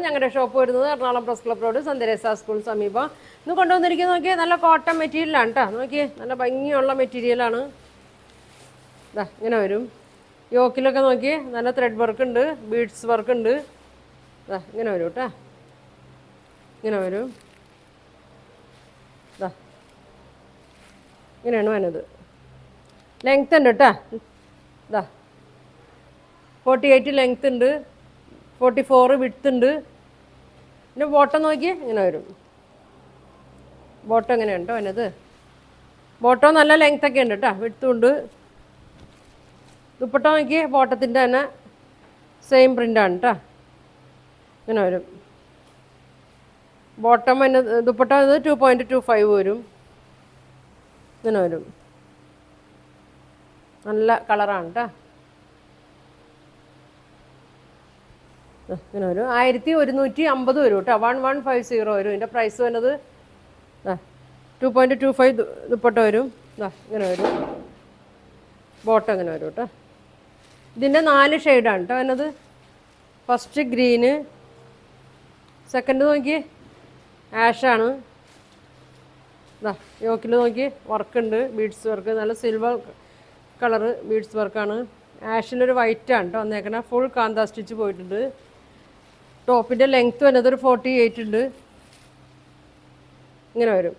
ഞങ്ങളുടെ ഷോപ്പ് വരുന്നത് Ernakulam press club road saint Teresa school സമീപം. ഇന്ന് കൊണ്ടുവന്നിരിക്കുന്നത് നോക്കിയാൽ നല്ല കോട്ടൺ മെറ്റീരിയലാണ് കേട്ടോ. നോക്കിയേ നല്ല ഭംഗിയുള്ള മെറ്റീരിയലാണ്. ഇതാ ഇങ്ങനെ വരും. യോക്കിലൊക്കെ നോക്കിയേ നല്ല ത്രെഡ് വർക്ക് ഉണ്ട്, ബീഡ്സ് വർക്ക് ഉണ്ട്. ഇതാ ഇങ്ങനെ വരും കേട്ടോ. ഇങ്ങനെ വരും. ഇതാ ഇങ്ങനെയാണ് വരുന്നത്. ലെങ്ത് ഉണ്ട് കേട്ടോ. ഇതാ 48 ലെങ്ത് ഉണ്ട്, 44 വിഡ്ത്ത് ഉണ്ട്. പിന്നെ ബോട്ടം നോക്കിയേ ഇങ്ങനെ വരും. ബോട്ടം എങ്ങനെയാണ് കേട്ടോ അതിനത്. ബോട്ടം നല്ല ലെങ്ത്തൊക്കെ ഉണ്ട് കേട്ടോ, വിഡ്ത്തും ഉണ്ട്. ദുപ്പട്ട നോക്കിയേ ബോട്ടത്തിൻ്റെ തന്നെ സെയിം പ്രിൻ്റാണ് കേട്ടോ. ഇങ്ങനെ വരും. ബോട്ടം തന്നെ ദുപ്പട്ട 2.25 വരും. ഇങ്ങനെ വരും. നല്ല കളറാണ് കേട്ടോ. ഇങ്ങനെ വരും. 1150 വരും കേട്ടോ. 1150 വരും. ഇതിൻ്റെ പ്രൈസ് വരുന്നത് 2.25 ദുപ്പട്ട വരും. ഇങ്ങനെ വരും. ബോട്ടം ഇങ്ങനെ വരും കേട്ടോ. ഇതിൻ്റെ 4 ഷെയ്ഡാണ് കേട്ടോ വരുന്നത്. ഫസ്റ്റ് ഗ്രീന്, സെക്കൻഡ് നോക്കി ആഷാണ്. യോക്കിൽ നോക്കി വർക്കുണ്ട്, ബീഡ്സ് വർക്ക്, നല്ല സിൽവർ കളറ് ബീഡ്സ് വർക്കാണ്. ആഷിലൊരു വൈറ്റാണ് കേട്ടോ വന്നേക്കണേ. ഫുൾ കാന്താ സ്റ്റിച്ച് പോയിട്ടുണ്ട്. ടോപ്പിൻ്റെ ലെങ്ത്ത് വരുന്നത് ഒരു 48 ഉണ്ട്. ഇങ്ങനെ വരും.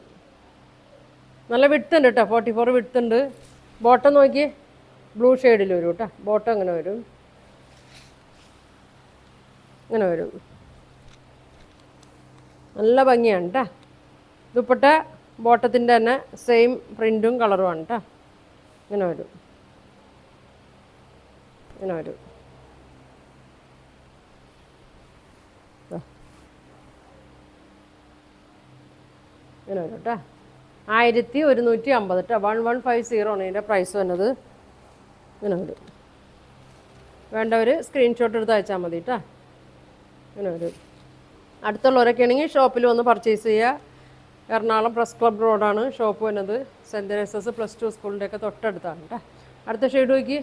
നല്ല വിഡ്ത്ത് ഉണ്ട് കേട്ടോ, 44 വിഡ്ത്ത് ഉണ്ട്. ബോട്ടം നോക്കി ബ്ലൂ ഷെയ്ഡിൽ വരും കേട്ടോ. ബോട്ടം ഇങ്ങനെ വരും. ഇങ്ങനെ വരും. നല്ല ഭംഗിയാണ് കേട്ടോ. ദുപ്പട്ട ബോട്ടത്തിൻ്റെ തന്നെ സെയിം പ്രിൻറ്റും കളറുമാണ് കേട്ടോ. ഇങ്ങനെ വരും. ഇങ്ങനെ വരും. ഇങ്ങനെ വരും കേട്ടോ. 1150 കേട്ടോ. 1150 ആണ് ഇതിൻ്റെ പ്രൈസ് വന്നത്. ഇങ്ങനെ വരും. വേണ്ടവർ സ്ക്രീൻഷോട്ട് എടുത്ത് അയച്ചാൽ മതി കേട്ടോ. ഇങ്ങനെ വരും. അടുത്തുള്ളവരൊക്കെ ആണെങ്കിൽ ഷോപ്പിൽ വന്ന് പർച്ചേസ് ചെയ്യുക. എറണാകുളം പ്രസ് ക്ലബ് റോഡാണ് ഷോപ്പ് വരുന്നത്. സെൻറ്റ് തെരേസസ് +2 സ്കൂളിൻ്റെയൊക്കെ തൊട്ടടുത്താണ് കേട്ടോ. അടുത്ത ഷെയ്ഡ് നോക്കി.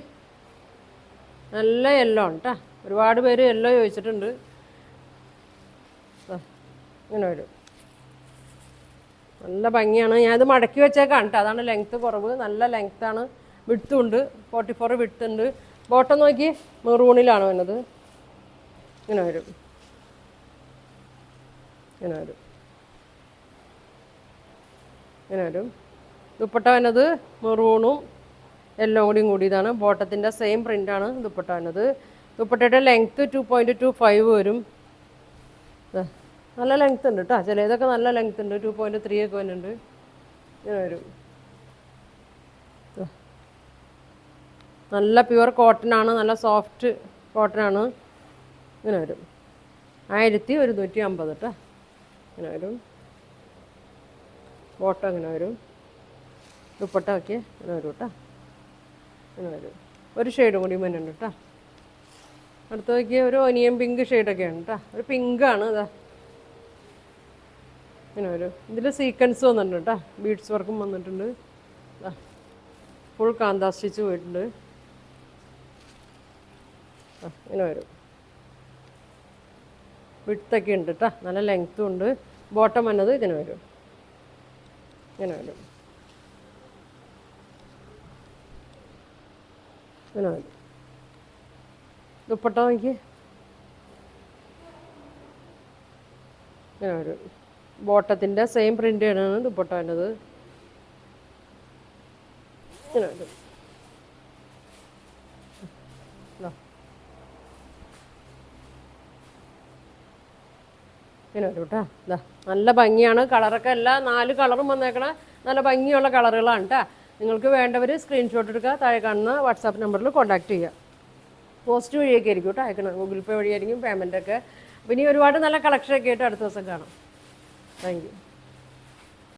നല്ല യെല്ലോ ആണ് കേട്ടോ. ഒരുപാട് പേര് യെല്ലോ ചോദിച്ചിട്ടുണ്ട്. ഇങ്ങനെ വരും. നല്ല ഭംഗിയാണ്. ഞാനിത് മടക്കി വെച്ചേക്കാണ് കേട്ടോ. അതാണ് ലെങ്ത്ത് കുറവ്. നല്ല ലെങ്ത്താണ്. വിഡ്ത്തും ഉണ്ട്, 44 വിഡ്ത്ത് ഉണ്ട്. ബോട്ടം നോക്കി മെറൂണിലാണ് വരുന്നത്. ഇങ്ങനെ വരും. ഇങ്ങനെ വരും. ഇങ്ങനെ വരും. ദുപ്പട്ട വരുന്നത് മെറൂണും യെല്ലോ കൂടിയതാണ്. ബോട്ടത്തിൻ്റെ സെയിം പ്രിൻ്റാണ് ദുപ്പട്ട വരുന്നത്. ദുപ്പട്ടയുടെ ലെങ്ത്ത് 2.25 വരും. നല്ല ലെങ്ത്ത് ഉണ്ട് കേട്ടോ. ചിലതൊക്കെ നല്ല ലെങ്ത്ത് ഉണ്ട്. 2.3 ഒക്കെ വരുന്നുണ്ട്. ഇങ്ങനെ വരും. നല്ല പ്യുവർ കോട്ടനാണ്, നല്ല സോഫ്റ്റ് കോട്ടനാണ്. ഇങ്ങനെ വരും. 1150 കേട്ടോ. ഇങ്ങനെ വരും. ബോട്ടം ഇങ്ങനെ വരും. ദുപ്പട്ട ഒക്കെ ഇങ്ങനെ വരും കേട്ടോ. ഇങ്ങനെ വരും. ഒരു ഷെയ്ഡും കൂടി വരുന്നുണ്ട് കേട്ടോ. അടുത്ത നോക്കിയ ഒരു ഒനിയൻ പിങ്ക് ഷെയ്ഡൊക്കെയാണ് കേട്ടോ. ഒരു പിങ്കാണ്. ഇതാ ഇങ്ങനെ വരും. ഇതിൽ സീക്വൻസ് വന്നിട്ടുണ്ട് കേട്ടോ. ബീഡ്സ് വർക്കും വന്നിട്ടുണ്ട്. ഫുൾ കാന്താ സ്റ്റിച്ച് പോയിട്ടുണ്ട്. ഇങ്ങനെ വരും. വിഡ്ത്തൊക്കെ ഉണ്ട് കേട്ടോ. നല്ല ലെങ്ത്തും ഉണ്ട്. ബോട്ടം വന്നത് ഇങ്ങനെ വരും. ഇങ്ങനെ വരും. ഇങ്ങനെ വരും. ദുപ്പട്ട നോക്കി ഇങ്ങനെ വരും. ബോട്ടത്തിൻ്റെ സെയിം പ്രിൻ്റ് ആണ് ദുപ്പട്ട വരുന്നത്. ഇങ്ങനെ വരും. ഇങ്ങനെ വരും കേട്ടോ. ഇതാ നല്ല ഭംഗിയാണ്. കളറൊക്കെ എല്ലാം 4 കളറും വന്നേക്കണ നല്ല ഭംഗിയുള്ള കളറുകളാണ് കേട്ടോ. നിങ്ങൾക്ക് വേണ്ടവർ സ്ക്രീൻഷോട്ട് എടുക്കുക. താഴെ കാണുന്ന വാട്സാപ്പ് നമ്പറിൽ കോൺടാക്ട് ചെയ്യുക. പോസ്റ്റ് വഴിയൊക്കെ ആയിരിക്കും കേട്ടോ അയക്കണം. ഗൂഗിൾ പേ വഴിയായിരിക്കും പേയ്മെൻറ്റൊക്കെ. പിന്നെ ഒരുപാട് നല്ല കളക്ഷനൊക്കെ ആയിട്ട് അടുത്ത ദിവസം കാണാം. Thank you.